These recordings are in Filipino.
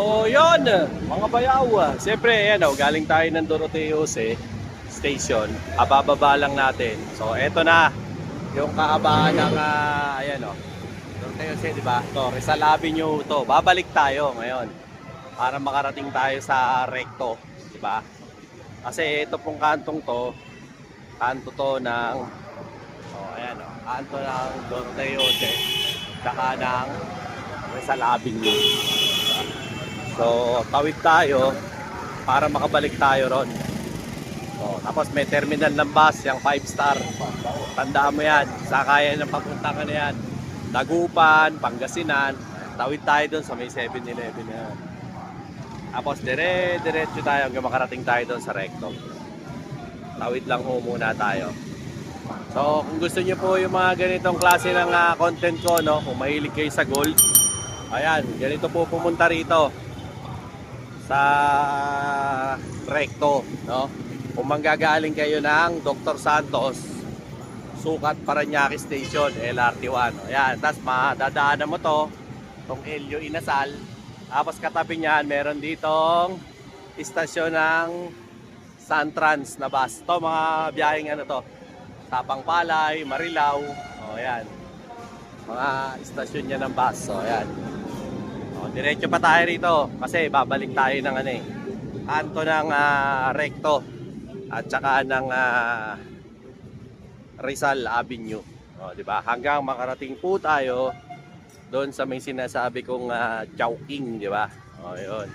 Yun, mga bayaw. Siyempre, ayan galing tayo ng Doroteo Station. Abababa lang natin. So, eto na. Yung kahabaan ng, ayan Doroteo di ba? To, Rizal Avenue to. Babalik tayo ngayon para makarating tayo sa Recto, di ba? Kasi ito pong kanto to ng, kanto ng Doroteo saka ng Rizal Avenue. So, tawid tayo para makabalik tayo ron. So, tapos may terminal ng bus, yung 5-star. Tandaan mo yan, sakaya ng papunta ka na yan. Dagupan, Pangasinan. Tawid tayo doon sa may 7-Eleven na yan. Tapos diretso tayo hanggang makarating tayo doon sa Recto. Tawid lang ho muna tayo. So, kung gusto niyo po yung mga ganitong klase ng content ko, no? Kung mahilig kayo sa gold, ayan, ganito po pumunta rito sa Recto, no? Kung manggagaling kayo ng Dr. Santos, Sukat Parañaque Station, LRT1. Ayan, tapos madadaanan mo itong Elio Inasal. Tapos katabi niyan, meron ditong istasyon ng Suntrans na bus. Ito, mga biyaheng Tapang Palay, Marilao. O, ayan. Mga istasyon niya ng bus. So, ayan. Diretso pa tayo rito kasi babalik tayo ng kanto ng Recto at saka ng Rizal Avenue. Di ba? Hanggang makarating po tayo doon sa may sinasabi kong Chowking, di ba? Yun.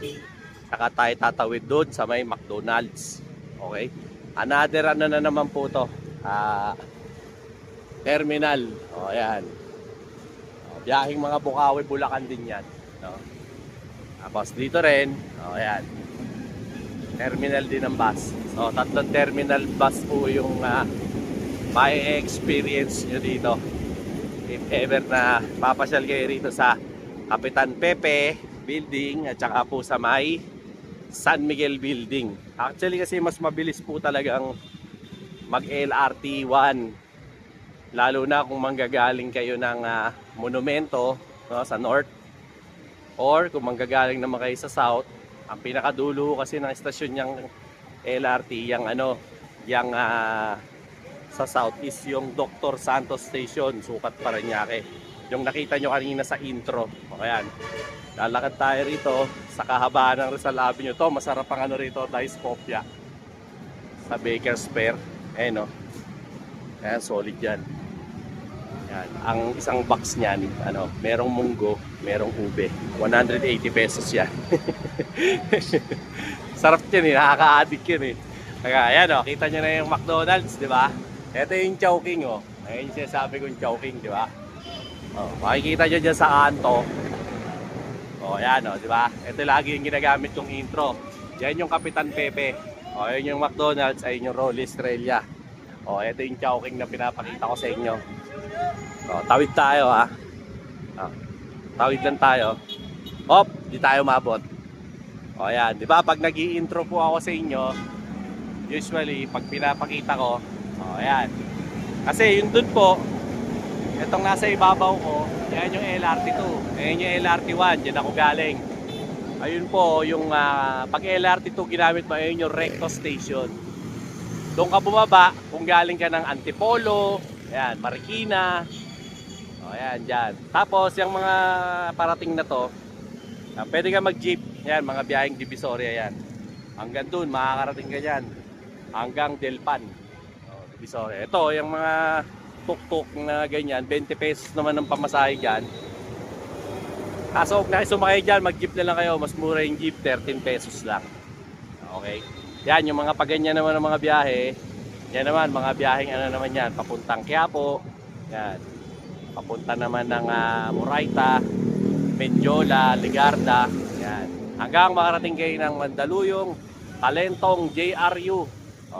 Saka tayo tatawid doon sa may McDonald's. Okay? Another na naman po to. Terminal. Ayan. Biyaheng mga Bukawi, Bulacan din yan. No? Tapos dito rin, ayan, terminal din ng bus. So, tatlong terminal bus po yung may experience nyo dito. If ever na papasyal kayo rito sa Kapitan Pepe Building at saka po sa may San Miguel Building. Actually kasi mas mabilis po talagang mag LRT 1. Lalo na kung manggagaling kayo ng Monumento, no, sa North. Or kung manggagaling naman kayo sa South, ang pinakadulo kasi ng istasyon niyang LRT, yung sa South is yung Dr. Santos Station, Sukat Parañaque. Yung nakita nyo kanina sa intro. O ayan, lalakad tayo rito sa kahabaan ng Rizal Avenue. To, masarap ang rito, Dice Popia sa Baker's Fair. Ayan ayan, solid yan. Yan. Ang isang box niyan, merong munggo, merong ube. 180 pesos yan. Sarap yan nakaka-addict yan Kaya ayan kita nyo na yung McDonald's, di ba? Ito yung Chowking Ayan yung sinasabi kong Chowking, di ba? Makikita nyo dyan sa kanto. Ayan di ba? Ito lagi yung ginagamit kong intro. Yan yung Kapitan Pepe. Ayan yung McDonald's, ayun yung Rolly Estrella. Ito yung Chowking na pinapakita ko sa inyo. Tawid tayo tawid lang tayo. Di tayo mabot. Ayan, di ba? Pag nag-i-intro po ako sa inyo, usually pag pinapakita ko, ayan. Kasi yun dun po, itong nasa ibabaw ko, yan yung LRT2. Ayan yung LRT1, dyan ako galing. Ayun po, yung pag LRT2 ginamit mo, ayun yung Recto Station. Doon ka bumaba kung galing ka ng Antipolo, ayan, Marikina. Ayan, dyan. Tapos, yung mga parating na to, pwede ka mag-jeep. Ayan, mga biyaheng Divisoria yan. Hanggang doon, makakarating ka dyan. Hanggang Delpan. Divisoria. Ito, yung mga tuk-tuk na ganyan, 20 pesos naman ng pamasahe dyan. Kaso, kung nakisumakay dyan, mag-jeep na lang kayo. Mas mura yung jeep, 13 pesos lang. Okay? Yan, yung mga paganyan naman ng mga biyahe. Yan naman, mga biyaheng naman yan. Papuntang Quiapo. Yan. Papunta naman ng Moraita, Mendiola, Ligarda. Yan. Hanggang makarating kayo ng Mandaluyong, Talentong, JRU.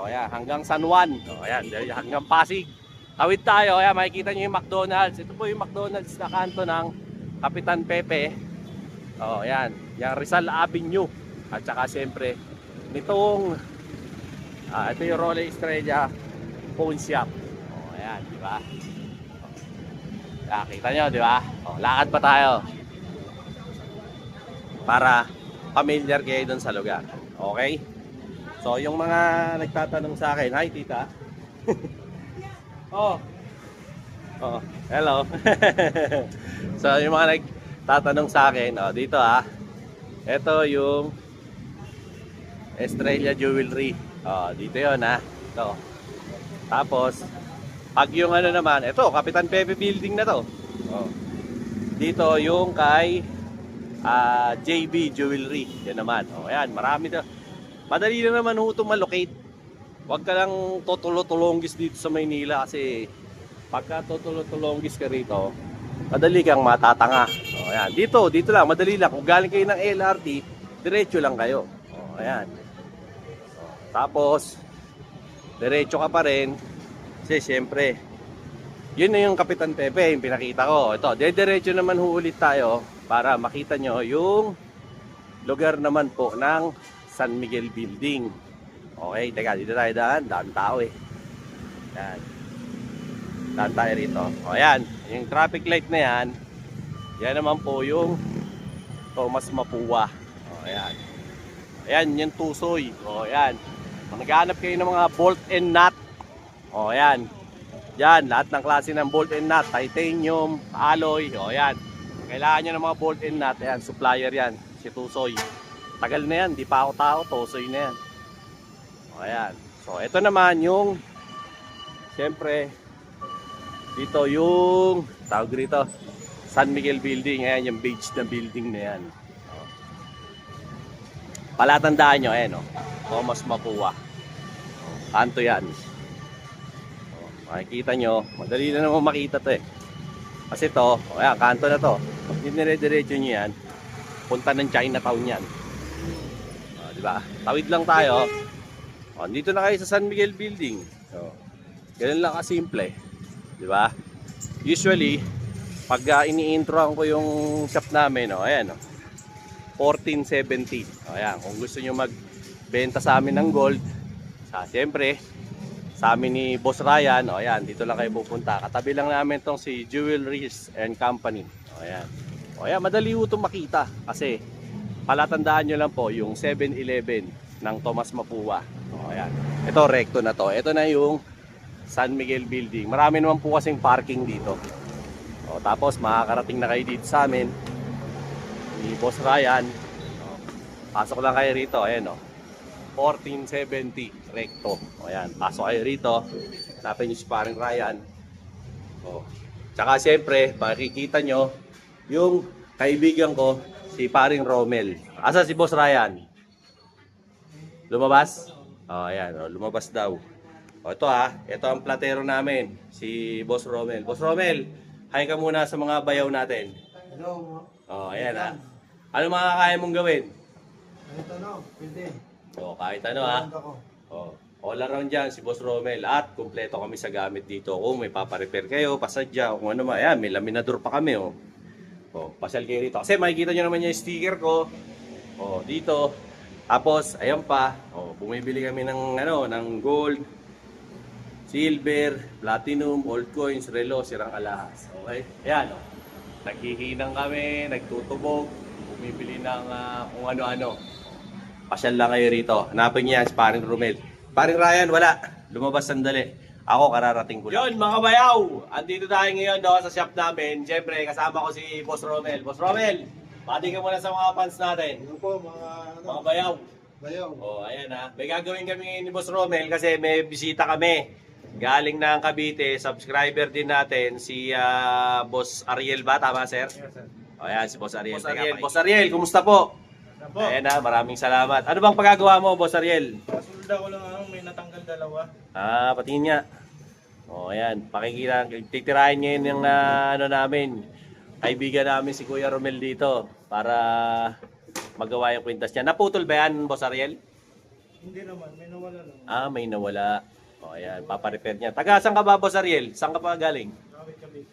Yan. Hanggang San Juan. Yan. Hanggang Pasig. Tawid tayo. Yan. Makikita nyo yung McDonald's. Ito po yung McDonald's na kanto ng Kapitan Pepe. Yan. Yung Rizal Avenue. At saka siyempre, nitong ito yung Rolly Estrella Phone Shop. Ayan, di ba? Kita nyo, di ba? Lakad pa tayo para familiar kayo doon sa lugar. Okay? So, yung mga nagtatanong sa akin, hi tita. Oh. Oh, hello. So, yung mga nagtatanong sa akin, oh, dito ito yung Estrella Jewelry. Oh, dito yon Ito. Tapos, pag yung ano naman, ito, Kapitan Pepe Building na to. Oh. Dito yung kay JB Jewelry. Yan naman. Oh, ayan, marami to. Madali na naman ho ito malocate. Huwag ka lang tutulong-tulonggis dito sa Maynila kasi pagka tutulong-tulonggis ka rito, madali kang matatanga. O, ayan. Dito lang, madali lang. Kung galing kayo ng LRT, diretso lang kayo. O, ayan. O, tapos, diretso ka pa rin. Kasi syempre, yun na yung Kapitan Pepe, yung pinakita ko. Ito, diretso naman ulit tayo para makita nyo yung lugar naman po ng San Miguel Building. Okay, teka, dito tayo daan. Daan tao Yan. Daan tayo rito. O yan, yung traffic light na yan, yan naman po yung Tomas Mapua. O yan. Ayan, yung tusoy. O yan. Naghahanap kayo ng mga bolt and nut. O yan. Yan, lahat ng klase ng bolt and nut. Titanium, alloy. O yan. Kailangan nyo ng mga bolt and nut. Ayan, supplier yan. Si Tusoy. Tagal na yan, di pa ako tao. Tusoy na yan. O ayan. So, ito naman yung siyempre dito yung tawag dito San Miguel Building. Ayan yung beige na building na yan. O. Palatandaan nyo, ayan Tomas Mapua. Kanto yan. O, makikita nyo, madali na naman makita to kasi to, ayan, kanto na to. Pag dinire-diretso nyo yan, punta ng Chinatown yan. O, diba? Tawid lang tayo. O, dito na kayo sa San Miguel Building. So, ganun lang kasimple. Di ba? Usually, pag ini-introan ko yung shop namin, ayan 1470. O, ayan, kung gusto nyo magbenta sa amin ng gold, siyempre, sa amin ni Boss Ryan, ayan, dito lang kayo pupunta. Katabi lang namin tong si Jewelries and Company. O, ayan. O, ayan, madali ito makita. Kasi, palatandaan nyo lang po yung 7-Eleven ng Tomas Mapua. O, ayan. Ito, recto na to. Ito na yung San Miguel Building. Marami naman po kasing parking dito. O, tapos, makakarating na kayo dito sa amin. Ni Boss Ryan. O, pasok lang kayo rito. Ayan 1470 recto. O, ayan. Pasok kayo rito. Hanapin nyo si paring Ryan. O. Tsaka, siyempre, makikita nyo yung kaibigan ko, si paring Romel. Asa si Boss Ryan? Lumabas? Oh, ayan, lumabas daw. O, ito ito ang platero namin, si Boss Romel. Boss Romel, hi ka muna sa mga bayaw natin. Hello. Oh, ayan Ano mga kaya mong gawin? Kahit ano, pwede. Oh, kahit ano Ako. Oh, all around dyan si Boss Romel at kumpleto kami sa gamit dito. Kung may paparepair kayo, pasadya, kung ano ayan, may laminador pa kami Oh, pasyal kayo dito. Kasi makikita nyo naman yung sticker ko. Oh, dito. Tapos, ayan pa, bumibili kami ng ng gold, silver, platinum, old coins, relo, sirang alahas. Okay? Ayan, naghihinang kami, nagtutubog, bumibili ng kung ano-ano. Pasyal lang kayo rito. Hanapin niya si paring Romel. Paring Ryan, wala. Lumabas sandali. Ako, kararating ko lang. Yun, mga bayaw! Andito tayo ngayon sa shop namin. Siyempre, kasama ko si Boss Romel. Boss Romel! Pati ka muna sa mga fans natin. Ano po, Mga bayaw. bayaw. Ayan May gagawin kami ngayon ni Boss Romel kasi may bisita kami. Galing ng Cavite, subscriber din natin si Boss Ariel ba? Tama, sir? Yes, sir. Ayan, si Boss Ariel. Boss Ariel, kumusta po? Ayan maraming salamat. Ano bang pagagawa mo, Boss Ariel? Kasulda ko lang may natanggal dalawa. Patingin niya. Ayan, pakikita. Titirahin ngayon yung namin. Kaibigan namin si Kuya Romel dito para magawa yung kwintas niya. Naputol ba yan, Boss Ariel? Hindi naman, may nawala naman. May nawala. Ayan, paparepair niya. Taga, saan ka ba, Boss Ariel? Saan ka pa galing?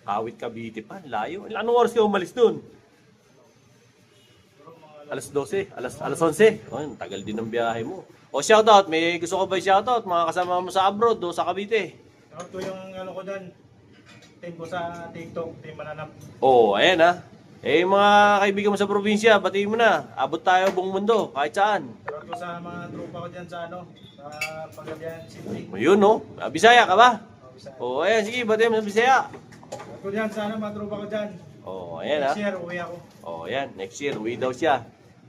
Kawit Cavite pa. Layo. Anong oras ka umalis dun? Alas 12, alas 11. Tagal din ng biyahe mo. Shoutout. May gusto ko ba shoutout? Mga kasama mo sa abroad, sa Cavite. Ito yung ko doon. Team ko sa TikTok, team mananap. Ayan Eh, yung mga kaibigan mo sa probinsya, batiin mo na. Abot tayo buong mundo, kahit saan. Shoutout ko sa mga tropa ko dyan sa ano, sa Pagadian City. Yun, no? Bisaya ka ba? Oh, Bisaya. Oo, ayan, sige, batiin mo sa Bisaya. Shoutout ko dyan sa ano, mga tropa ko dyan. Oo, ayan, ha? Next year, uwi ako. Oo, ayan, next year, uwi daw siya.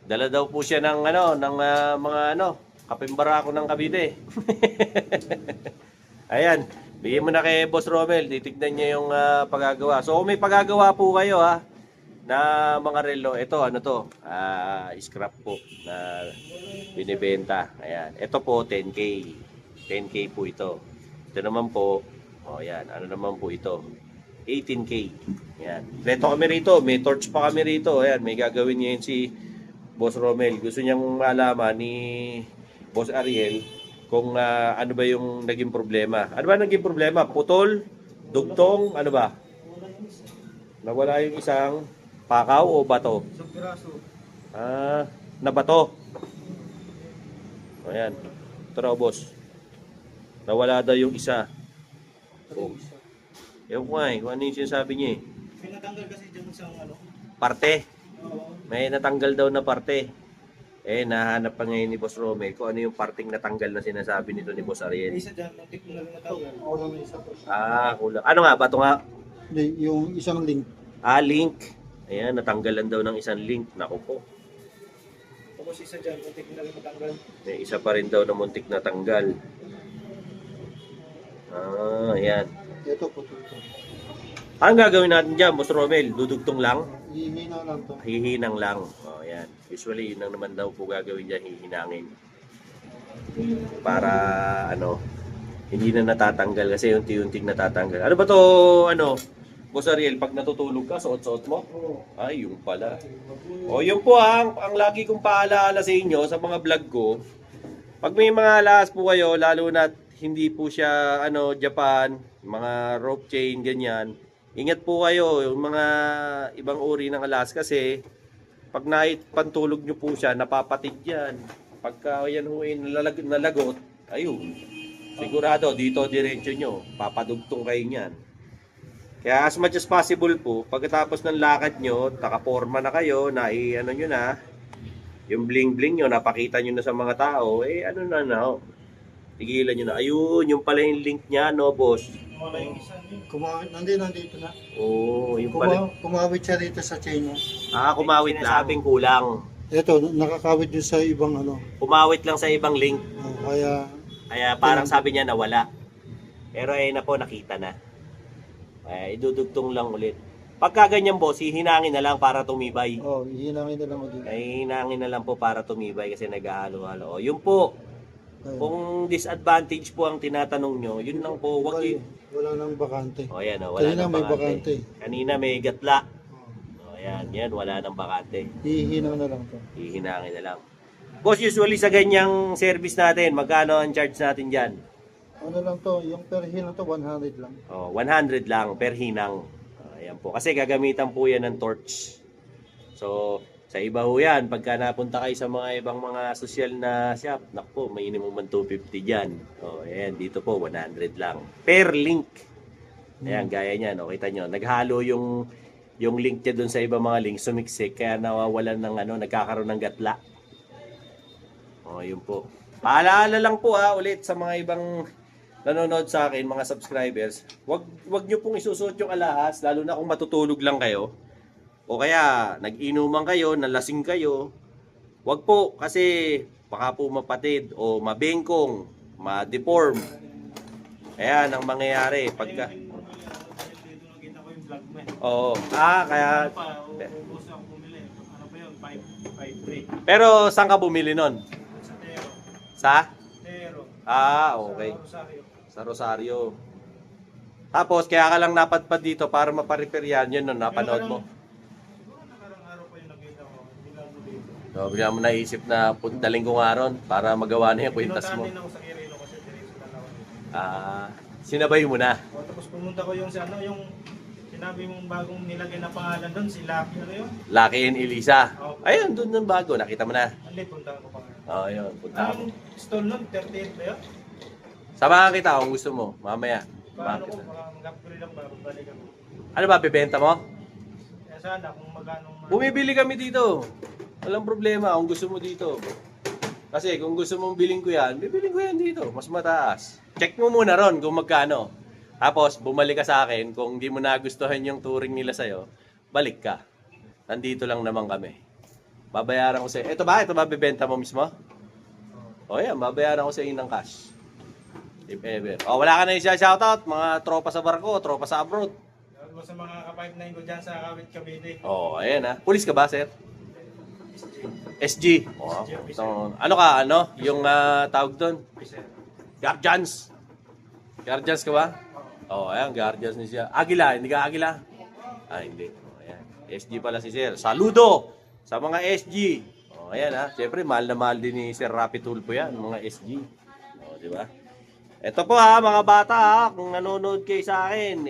Dala daw po siya ng, mga, kapimbara ko ng Cavite. Ayan, bigyan mo na kay Boss Romel, titignan niya yung paggagawa. So, kung may paggagawa po kayo, ha, na mga relo, ito, ano to, scrap po na binibenta. Ayan, ito po, 10K. 10K po ito. Ito naman po, ayan, ano naman po ito, 18K. Ayan, reto kami rito, may torch pa kami rito. Ayan, may gagawin niya yun si Boss Romel. Gusto niyang malaman ni Boss Ariel kung ano ba yung naging problema. Ano ba naging problema? Putol? Dugtong? Ano ba? Nawala yung isang pakaw o bato? Isang piraso. Nabato. Ayan. Ito raw, boss. Nawala daw yung isa. Oh. Ewan ko nga eh, kung ano yung sinasabi niya eh. Pinatanggal kasi dyan sa ano. Parte. Oo. May natanggal daw na parte. Eh, nahanap pa ngayon ni Boss Romel kung ano yung parting natanggal na sinasabi nito ni Boss Ariel. Isa dyan, muntik mo na rin natanggal. Oo, lang isa po. Kulang. Ano nga, bato nga? Hindi, yung isang link. Link. Ayan, natanggalan daw ng isang link. Naku po. Tapos isa dyan, muntik mo na rin matanggal. May isa pa rin daw na muntik na tanggal. Ayan. Ito po ito. Anong gagawin natin dyan, Boss Romel? Dudugtong lang? Hihina lang to. Hihinang lang. Ayan. Usually, yun lang naman daw po gagawin dyan, hihinangin. Para, hindi na natatanggal kasi unti-unting natatanggal. Ano ba to, Boss Ariel, pag natutulog ka, suot-suot mo? Oo. Ay, yung pala. Yun po ang lagi kong paalaala sa inyo sa mga vlog ko. Pag may mga alas po kayo, lalo na hindi po siya, Japan, mga rope chain, ganyan. Ingat po kayo, yung mga ibang uri ng alas kasi pag pantulog nyo po siya, napapatig yan. Pagka yan huwin nalagot, ayun. Sigurado, dito diretso nyo, papadugtong kayo niyan. Kaya as much as possible po, pagkatapos ng lakad nyo, nakaporma na kayo, nyo na, yung bling-bling nyo, napakita nyo na sa mga tao, tigilan nyo na. Ayun, yung pala yung link niya, no, boss? Wala yung isa dyan. Kumawit, nandito na. Oo, yung pala. Kumawit siya rito sa chain niya. Kumawit lang. Sinasabing kulang. Ito, nakakawit yun sa ibang Kumawit lang sa ibang link. Kaya Parang sabi niya nawala. Pero na po, nakita na. Idudugtong lang ulit. Pagka ganyan, boss, hihinangin na lang para tumibay. hihinangin na lang ulit. Hihinangin na lang po para tumibay kasi naghahalo-halo. Yun po, kung disadvantage po ang tinatanong nyo, yun lang po, wag yun. Wala nang bakante. Wala Kanina nang may bakante. bakante. Kanina may gatla. Yan, wala nang bakante. Hihinang na lang to. Hihinangin na lang. Boss, usually sa ganyang service natin, magkano ang charge natin dyan? Ano lang to, yung per hinang to 100 lang. 100 lang per hinang. Ayan po. Kasi gagamitan po yan ng torch. So, sa iba ho yan, pagka napunta kayo sa mga ibang mga social na shop, naku po, minimum 250 dyan. Ayan, dito po, 100 lang. Per link. Ayan, gaya niyan. Kita nyo, naghalo yung link niya dun sa ibang mga link, sumiksik, kaya nawawalan ng nagkakaroon ng gatla. Yun po. Paalala lang po ulit sa mga ibang nanonood sa akin, mga subscribers, wag nyo pong isusuot yung alahas, lalo na kung matutulog lang kayo. O kaya, nag-inuman kayo, nalasing kayo. Wag po, kasi baka po mapatid o mabengkong, ma-deform. Ayan ang mangyayari pagka... Dito nakita ko yung vlog mo eh. Oo. Kaya... Ubus ako bumili. Ano ba yun? 5.3. Pero saan ka bumili nun? Sa Tero. Sa? Tero. Okay. Sa Rosario. Sa Rosario. Tapos, kaya ka lang napadpad dito para maparepair yan. Yun, napanood mo. Siguro nakarang araw pa yung nakita ko. Hindi lang mo dito. So, bigla mo naisip na puntaling ko nga ron para magawa na yung kwintas mo. Pinuntahan din ako sa Quirino kasi diretso dalawa. Sinabay mo na. Tapos pumunta ko yung yung sinabi mong bagong nilagay na pangalan doon, si Lucky, ano yun? Lucky and Elisa. Okay. Ayun, doon ng bago. Nakita mo na. Hindi, punta ko pa nga. Yun. Punta mo. Anong stall nun? 38 ba yun? Samahan kita kung gusto mo. Mamaya. Paano ko? Bakit? Baka mag-upgrade lang ba? Balik ako. Ano ba, bibenta mo? Kaya sana kung magkano. Bumibili kami dito. Walang problema kung gusto mo dito. Kasi kung gusto mong bilhin ko yan, bibiling ko yan dito. Mas mataas. Check mo muna ron kung magkano. Tapos, bumalik ka sa akin. Kung hindi mo nagustuhan yung touring nila sa'yo, balik ka. Nandito lang naman kami. Babayaran ko sa'yo. Ito ba bibenta mo mismo? O yan, babayaran ko sa'yo ng cash. If ever. O, wala ka na yung shoutout. Mga tropa sa barko, tropa sa abroad. Lalo sa mga ka-5-9 ko dyan sa Kawit Cavite. O, ayan ha. Pulis ka ba, sir? SG. Oh, SG. so, ano ka, ano? Yung tawag doon? Guardians. Guardians ka ba? Oh, ayan, Guardians ni siya. Agila, hindi ka Agila? Ah, hindi. Oh, ayan. SG pala si Sir. Saludo sa mga SG. Oh, ayan ha. Siyempre, mahal na mahal din ni Sir Rapi Tulfo yan, mga SG. Oh, di ba? Ito po ha, mga bata ha, kung nanonood kayo sa akin,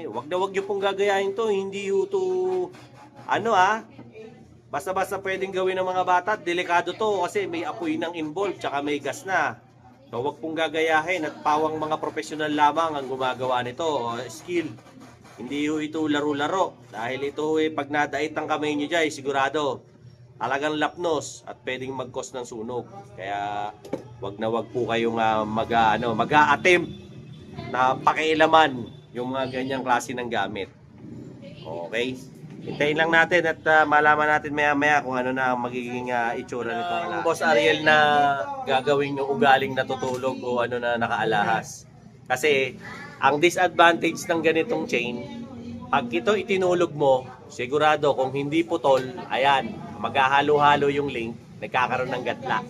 wag na wag niyo pong gagayahin to, hindi yung to, ano ha, basta-basta pwedeng gawin ng mga bata, delikado to kasi may apoy nang involved, tsaka may gas na. So wag pong gagayahin at pawang mga profesional lamang ang gumagawa nito, skill. Hindi ho ito laro-laro, dahil ito pag nadait ang kamay nyo dyan, sigurado, talagang lapnos at pwedeng mag-cause ng sunog. Kaya wag na wag po kayong mag-a-attempt na pakialaman yung mga ganyang klase ng gamit. Okay? Hintayin lang natin at malaman natin maya-maya kung ano na ang magiging itsura nito. Boss Ariel na gagawin yung ugaling natutulog o ano na nakaalahas. Kasi ang disadvantage ng ganitong chain, pag ito itinulog mo, sigurado kung hindi putol, ayan, maghahalo-halo yung link, nagkakaroon ng gatla.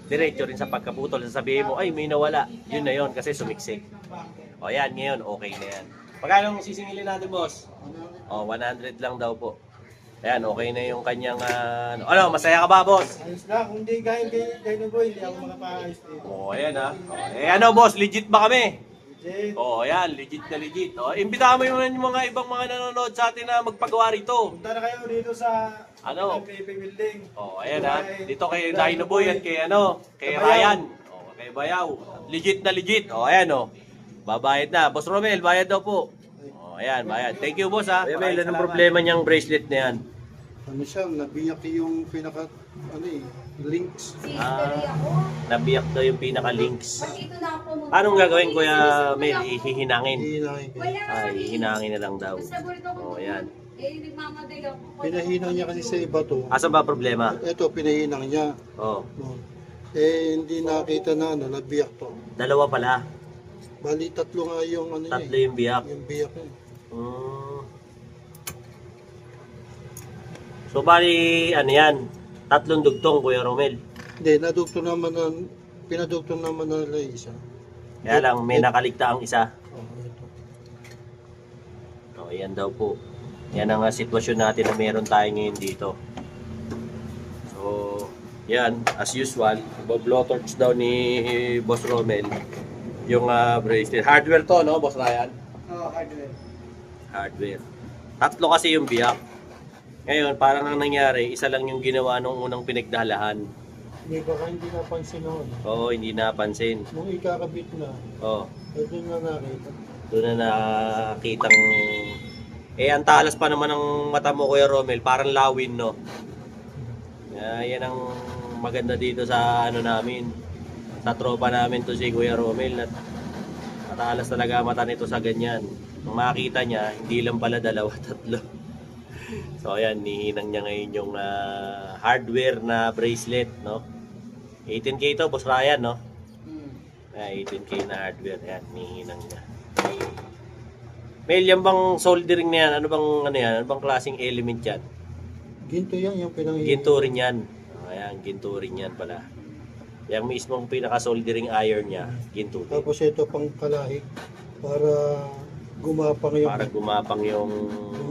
Diretso rin sa pagkaputol, sasabihin mo, ay may nawala. Yun na yun kasi sumiksik. O yan, ngayon okay na yan. Pagkano sisingilin natin, boss? O, 100 lang daw po. Ayan, okay na yung kanyang... ano, masaya ka ba, boss? Ayos lang, kung hindi gaya ni Boy, hindi ako makapaayos dito. O, ayan ha. Ano, boss, legit ba kami? Legit. O, ayan, legit na legit. O, imbitahan mo yung mga ibang mga nanonood sa atin na magpagawa rito. Punta na kayo dito sa Ano? PP Building. O, ayan ha. Dito kay Dino Boy at kay kay Ryan. O, kay Bayaw. Legit na legit. O, ayan o. Babayad na. Boss Romel, bayad daw po. O, ayan, bayad. Thank you, boss ha. Romel, anong problema niyang bracelet na yan? Ano siya, nabiyak yung pinaka, links. Nabiyak daw yung pinaka-links. Pag ito na ako, Anong gagawin, Kuya Mel? Ihihinangin. Hihinahin ko. Ihihinangin na lang daw. O, ayan. Eh, nagmamadali ako. Pinahinang niya kasi sa iba to. Asan ba problema? Ito, pinahinang niya. O, Hindi nakita na nabiyak to. dalawa pala. Bali, tatlo nga yung Tatlo yung biyak. yung biyak niya. So, bali, ano yan? Tatlong dugtong, Kuya Romel. Hindi, pinaduktor naman na nila isa. Kaya lang, may nakaligta ang isa. Ito. O, yan daw po. Yan ang sitwasyon natin na meron tayo ngayon dito. So, yan, as usual, blowtorch daw ni Boss Romel yung bracelet. Hardware to, no, Boss Ryan? Oo, hardware. Hardware. Tatlo kasi yung biyak. Ngayon, parang ang nangyari, isa lang yung ginawa nung unang pinagdalahan. Hindi, baka hindi napansin noon. Oo, hindi napansin. Nung ikakabit na, Oo, doon na nakita. doon na nakitang... ang talas pa naman ng mata mo, Kuya Romel, parang lawin, no? Yan ang maganda dito sa ano namin. Sa tropa namin to si Kuya Romel. Matalas talaga mata nito sa ganyan. Nung makita niya, hindi lang pala dalawa, tatlo. So ayan, nihinang niya ngayon yung hardware na bracelet, no? 18K to, Boss Ryan, no? 18K na hardware, ayan, nihinang niya. Mel, yan bang soldering na yan? Ano bang klaseng element yan? Ginto yan, yung pinanghihinang. Ginto rin yan. Ayan, ginto rin yan pala. Yung mismong pinaka-soldering iron niya, ginto din. Tapos ito pang kalahig para gumapang yung Para gumapang yung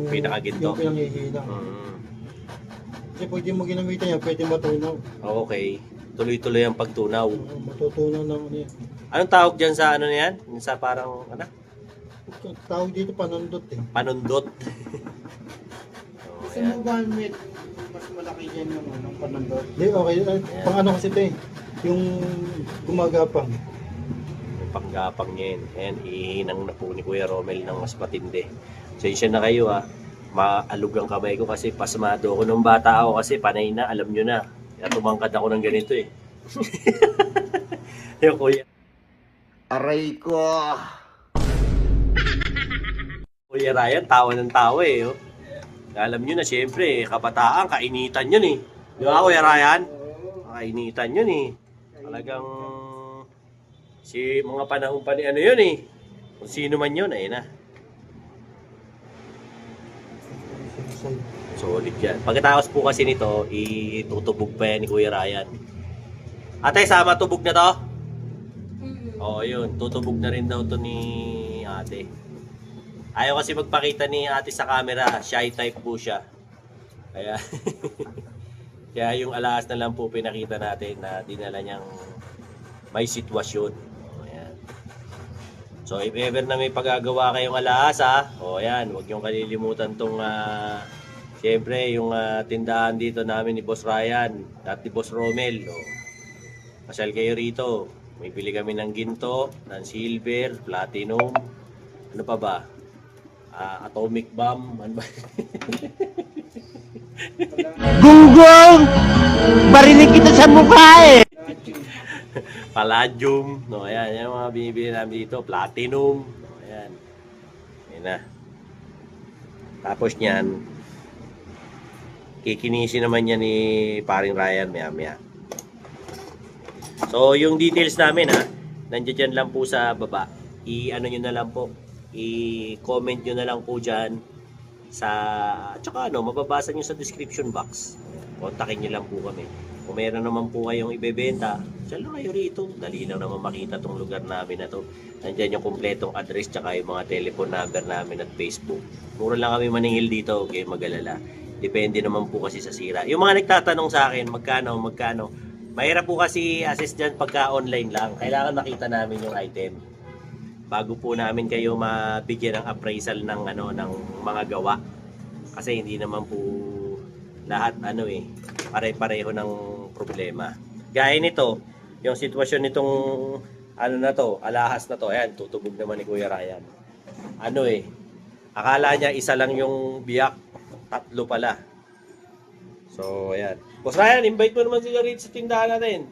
pinaka-ginto. Yung pinanghihinang. Kasi pwede mo ginamitan yan, pwede matunaw. Okay. Tuloy-tuloy ang pagtunaw. Matutunaw ng ano yan. Anong tawag dyan sa ano na yan? Sa parang, Tawag dito panundot eh. panundot. Sa mobile met, mas malaki yan yung panundot. Hindi, okay. Pang ano kasi ito eh. Yung gumagapang. Yung panggapang niya yun. Ayan, hihinang na po ni Kuya Romel ng mas matindi. Sensya na kayo ha. maalog ang kamay ko kasi pasmado ako nung bata ako kasi panay na, alam nyo na. Kaya tumangkad ako ng ganito eh. Yung kuya. Aray ko. Kuya Ryan, tawa ng tawa eh. Oh. Alam nyo na, siyempre, kabataan, kainitan yun eh. Di ba, Kuya Ryan? Kainitan yun eh. Talagang, mga panahon pa ni ano yun eh. Kung sino man yun, ayun na. Solid yan. Pagkatapos po kasi nito, itutubog pa yan ni Kuya Ryan. Ate, sama tubog na to? Oo, yun. Tutubog na rin daw to ni ate. Ayaw kasi magpakita ni ate sa camera. Shy type po siya. Kaya, kaya yung alahas na lang po pinakita natin na dinala niyang may sitwasyon. Ayan. So, if ever na may pagagawa kayong alahas o ayan, huwag niyong kalilimutan tong siyempre yung tindahan dito namin ni Boss Ryan at ni Boss Romel. Pasyal kayo rito. May pili kami ng ginto, ng silver, platinum, ano pa ba? Atomic bomb, ano ba? Gunggong! Barinig kita sa mukha eh! Palladium, no, ayan, yan mga binibili namin dito, platinum, no, ayan. Ayan na. Tapos niyan, kikinisin naman yan ni paring Ryan maya-maya. So, yung details namin nandiyan dyan lang po sa baba. I-ano nyo na lang po. I-comment nyo na lang po dyan sa, tsaka mababasa nyo sa description box. Kontakin nyo lang po kami. Kung meron naman po kayong ibebenta, dyan lang kayo rito. Dali lang naman makita tong lugar namin na to. Nandiyan yung kompletong address tsaka yung mga telephone number namin at Facebook. Mura lang kami maningil dito, okay, mag-alala. Depende naman po kasi sa sira. Yung mga nagtatanong sa akin, magkano, mahirap po kasi assess dyan pagka online lang. Kailangan makita namin yung item. Bago po namin kayo mabigyan ng appraisal ng ng mga gawa. Kasi hindi naman po lahat pare-pareho ng problema. Gaya nito, yung sitwasyon nitong alahas na to. Ayan, tutubog naman ni Kuya Ryan. Akala niya isa lang yung biyak, tatlo pala. So, ayan. Boss Ryan, invite mo naman sila rito sa tindahan natin.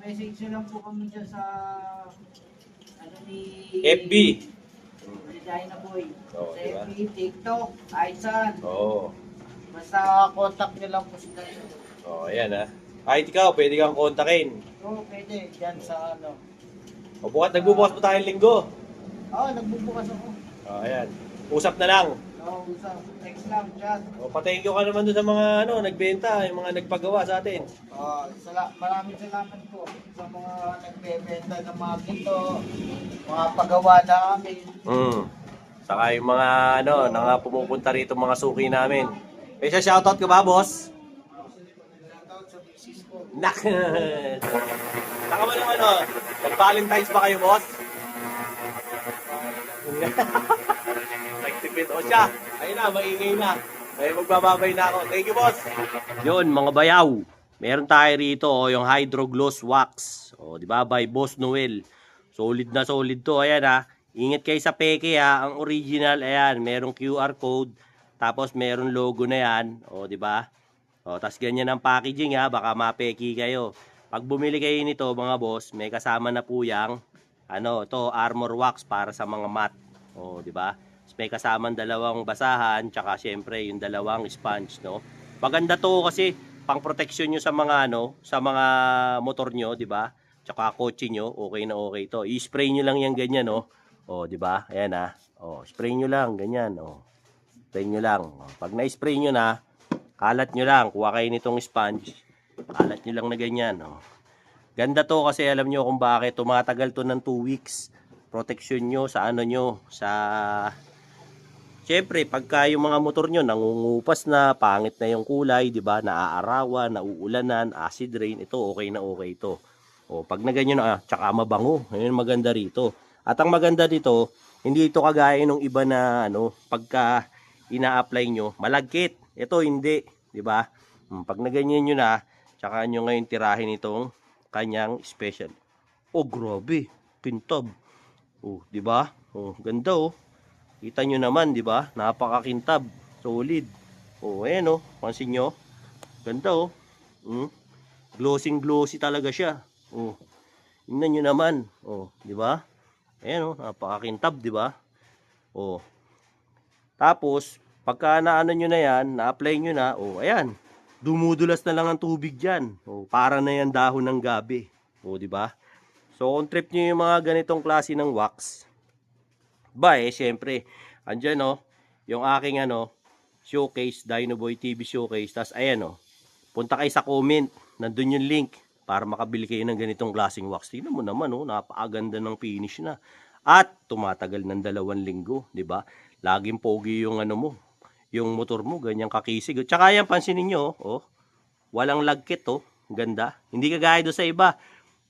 Message nyo lang po kami dyan sa ni FB. China Boy. Oo, Sa diba? FB, TikTok, Aisan. Oo. Basta contact nyo lang po sila. Ayan Kahit ikaw, pwede kang kontakin. Oo, pwede. Dyan sa Nagbubukas po tayong linggo. nagbubukas ako. Ayan. Usap na lang. Sa text lang, chat. Pa-thank you ka naman doon sa mga nagbenta, yung mga nagpagawa sa atin. Maraming salamat po sa mga nagbebenta ng mga ginto, mga paggawa namin. Saka yung mga pumupunta rito mga suki namin. May shoutout ka ba, boss? Shoutout sa misis ko. Nak! Saka mo naman nag-Valentine's ba kayo, boss? Nagtipid o siya. Ayun na, maingay na. Ay, magbababay na ako. Thank you, boss. Yun, mga bayaw. Meron tayo rito, yung Hydro Gloss Wax. Di ba, by Boss Noel. Solid na solid to. Ayan Ingat kayo sa peke Ang original, ayan, merong QR code. Tapos meron logo na yan. Di ba? Tapos ganyan ang packaging baka mapeki kayo. Pag bumili kayo nito, mga boss, may kasama na po yang to armor wax para sa mga mat. Di ba? May kasamang dalawang basahan, tsaka syempre yung dalawang sponge, Maganda to kasi pang protection nyo sa mga sa mga motor nyo, di ba? Tsaka kotse nyo, okay na okay to. I-spray nyo lang yan ganyan, di ba? Ayan spray nyo lang ganyan, Spray nyo lang. Pag na-spray nyo na, kalat nyo lang, kuha kayo nitong sponge. Kalat nyo lang na ganyan, Ganda to kasi alam nyo kung bakit tumatagal to ng 2 weeks. Protection nyo sa sa siyempre, pagka yung mga motor nyo nangungupas na, pangit na yung kulay, di ba? Naaarawan, nauulanan, acid rain, ito okay na okay ito. Pag na ganyan tsaka mabango. Ayun maganda rito. At ang maganda dito, hindi ito kagaya ng iba na pagka ina-apply nyo, malagkit. Ito hindi, di ba? Pag na ganyan nyo na, tsaka nyo ngayon tirahin itong kanyang special. Grabe, pintab. Di ba? Ganda Kita nyo naman, di ba? Napakakintab. Solid. Oh, ayan oh. Pansin nyo. Ganda oh. Glossy talaga siya. Oh. Tingnan nyo naman. Oh, di ba? Ayan oh, napakakintab, di ba? Oh. Tapos, pagka naano nyo na yan, na-apply nyo na, oh, ayan. Dumudulas na lang ang tubig dyan. Oh, para na yan dahon ng gabi. Oh, di ba? So, kung trip nyo yung mga ganitong klase ng wax, syempre, andyan oh, yung aking showcase, Dinoboy TV showcase. Tas ayan punta kayo sa comment, nandun yung link para makabili kayo ng ganitong klaseng wax. Tingnan mo naman napakaganda ng finish na. At tumatagal ng 2 linggo, di ba? Laging pogi yung yung motor mo, ganyang kakisig. Tsaka yan, pansinin nyo, walang lagkit ganda. Hindi kagaya do sa iba.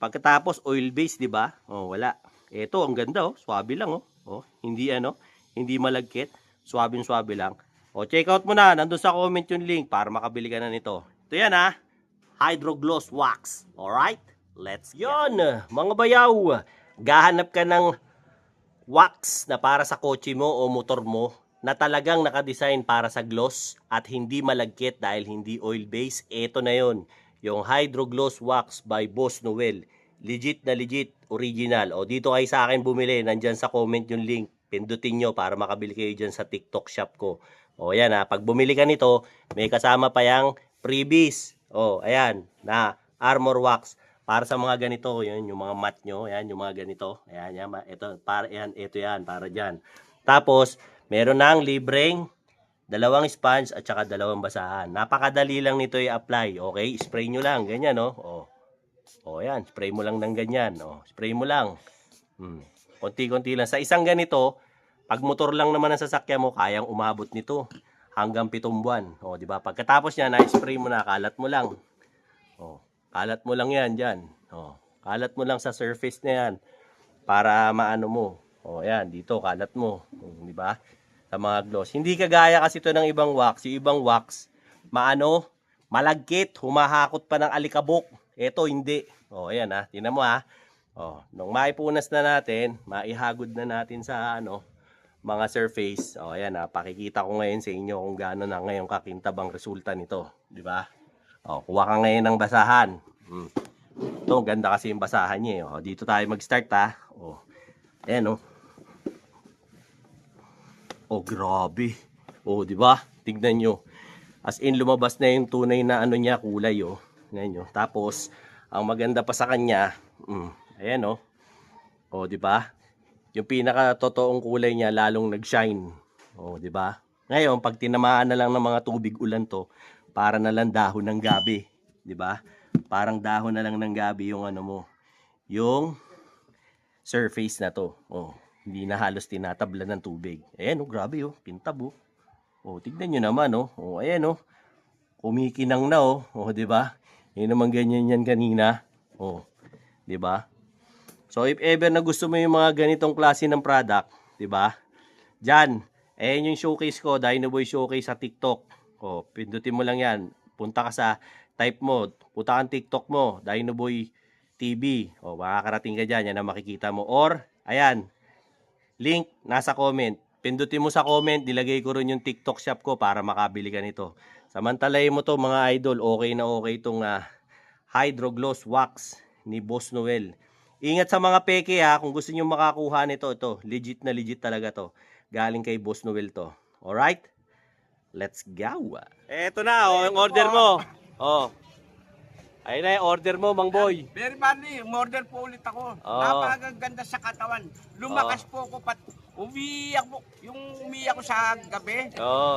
Pagkatapos oil base, di ba? Wala. Ito, ang ganda swabe lang hindi hindi malagkit, swabe lang. Check out mo na, nandun sa comment yung link para makabili ka na nito. Ito yan Hydro Gloss Wax. Alright? Let's go. Yun, mga bayaw. Gahanap ka ng wax na para sa kotse mo o motor mo na talagang nakadesign para sa gloss at hindi malagkit dahil hindi oil base. Ito na yon, yung Hydro Gloss Wax by Boss Noel. Legit na legit, original. Dito kayo sa akin bumili, nandyan sa comment yung link. Pindutin nyo para makabili kayo dyan sa TikTok shop ko. Yan pag bumili ka nito, may kasama pa yung freebies. Ayan, na armor wax. Para sa mga ganito, yun, yung mga mat nyo, ayan, yung mga ganito. Ayan, ito yan, para dyan. Tapos, meron nang libreng 2 sponge at saka 2 basahan. Napakadali lang nito i-apply, okay? Spray nyo lang, ganyan, yan, spray mo lang ng ganyan, spray mo lang. Konti-konti lang. Sa isang ganito, pag motor lang naman ang sasakyan mo, kayang umabot nito hanggang 7 buwan. Di ba? Pagkatapos niya, na-spray mo na, kalat mo lang. Kalat mo lang yan dyan. Kalat mo lang sa surface na yan para maano mo. Yan, dito kalat mo. Di ba? Sa mga gloss. Hindi kagaya kasi ito ng ibang wax. Yung ibang wax, malagkit, humahakot pa ng alikabok. Ito hindi. Ayan tingnan mo nung maipunas na natin, maihagod na natin sa mga surface. Ayan pakikita ko ngayon sa inyo kung gaano na ngayon kakintab ang resulta nito. Di ba? Kuha ka ngayon ng basahan. Ito, ganda kasi yung basahan niya. Dito tayo mag-start Ayan grabe. Di ba? Tignan nyo. As in, lumabas na yung tunay na niya, kulay Ngayon nyo. Tapos, ang maganda pa sa kanya, ayan di ba? Yung pinaka totoong kulay niya lalong nag-shine. Di ba? Ngayon, pag tinamaan na lang ng mga tubig ulan to, para na lang dahon ng gabi, 'di ba? Parang dahon na lang ng gabi yung yung surface na to. Hindi na halos tinatabla ng tubig. Ayan grabe kintab tignan niyo naman ayan kumikinang na 'di ba? Hindi naman ganyan yan kanina. 'Di ba? So if ever na gusto mo yung mga ganitong klase ng product, 'di ba? Diyan, ayan yung showcase ko, Dinoboy showcase sa TikTok. Pindutin mo lang yan. Punta ka sa type mo. Punta kang TikTok mo. Dinoboy TV. Makakarating ka dyan. Yan ang makikita mo. Or, ayan. Link, nasa comment. Pindutin mo sa comment. Nilagay ko rin yung TikTok shop ko para makabili ka nito. Samantalayin mo to mga idol. Okay na okay itong Hydro Gloss Wax ni Boss Noel. Ingat sa mga peke kung gusto nyo makakuha nito. Ito, legit na legit talaga to. Galing kay Boss Noel to. Alright? Let's go. Eto na, yung order mo. Ayun na yung order mo, Mang Boy. Very funny, order po ulit ako. Napakaganda sa katawan. Lumakas po ako umiyak po. Yung umiyak ko sa gabi,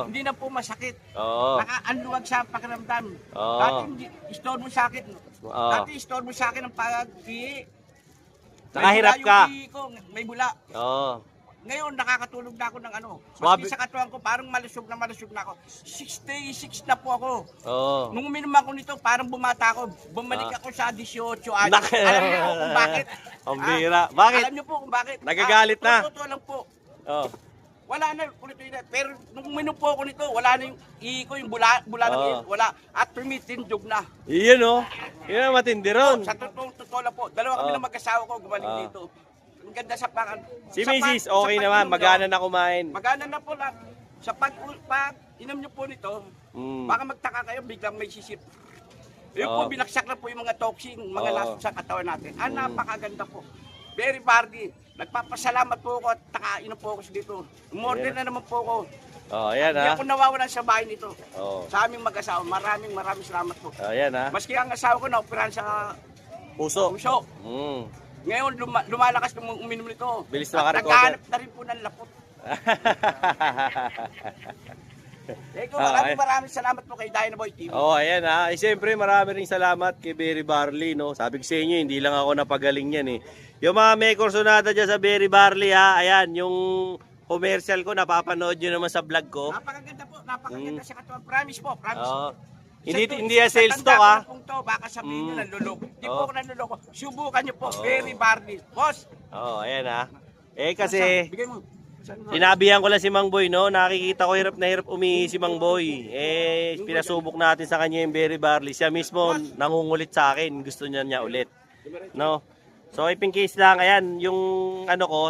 hindi na po masakit. Nakaanluwag sa pakiramdam. Dati store mo sa akin. Dati store mo sa akin ang pag-i. Nakahirap ka. May bula. Ngayon, nakakatulog na ako ng Swabe. Maski sa katawan ko, parang malusog na ako. 66 na po ako. Nung uminom ako nito, parang bumata ako. Bumalik ako sa 18 anos. Alam niyo po kung bakit? Ang bira. Bakit? Alam niyo po kung bakit? Nagagalit na. Totoo lang po. Wala na ulit yun. Pero nung uminom po ako nito, wala na yung ko, yung bula ng wala. At tumitindog na. Iyon Yun ang matindi ron. Sa totoo lang po. Dalawa kami ng mag-asawa ko gumaling dito. Ang ganda sa pang... Si sa Mrs. pag- okay sa naman, pag-inom nyo, magana na kumain. Magana na po lang. Sa pag inom nyo po nito, baka magtaka kayo, biglang may sisip. Yun po, Oo. binaksak na po yung mga toxin, mga Oo. lason sa katawan natin. Napakaganda po. Very party. Nagpapasalamat po ako at nakainom po ako dito. Umorder na naman po ako. Oh, ayan Hindi ha. ako nawawalan sa bahay nito. Oh. Sa aming mag-asawa, maraming salamat po. Ayan ha. Maski ang asawa ko na-operahan sa Puso. puso. Mm. Ngayon, lumalakas nung uminom nito. Bilis At makarecover. naghahanap na rin po ng lapot. Eko, maraming salamat po kay Dynaboy TV. Oh, ayan ha. Siyempre, marami ring salamat kay Berry Barley, no. Sabi ko sa inyo, hindi lang ako napagaling yan eh. Yung mga may kursonada dyan sa Berry Barley ha, ayan, yung commercial ko, napapanood nyo naman sa vlog ko. Napakaganda po, napakaganda sa katawan. Promise po, promise. Oo. Hindi yan sales talk ha. Baka sabihin nyo nanluloko. Hindi po Oo. ako nanluloko. Subukan nyo po, Berry Barley. Boss, Oh, ayan ha. Eh kasi, bigay mo. Saan mo? sinabihan ko lang si Mang Boy, no? Nakikita ko hirap na hirap umihi si Mang Boy. Eh, pinasubok natin sa kanya yung Berry Barley. Siya mismo nangungulit sa akin. Gusto niya ulit. No? So, if in case lang, ayan, yung ano ko,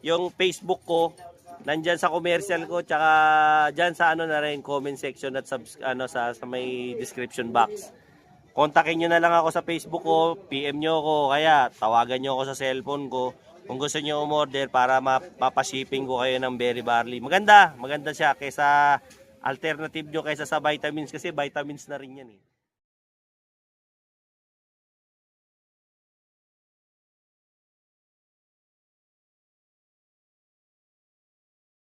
yung Facebook ko, nandyan sa commercial ko, tsaka dyan sa ano na rin, comment section at sa may description box. Kontakin nyo na lang ako sa Facebook ko, PM nyo ako, kaya tawagan nyo ako sa cellphone ko. Kung gusto nyo umorder para mapashipping ko kayo ng Berry Barley. Maganda siya kaysa alternative nyo kaysa sa vitamins kasi vitamins na rin yan eh.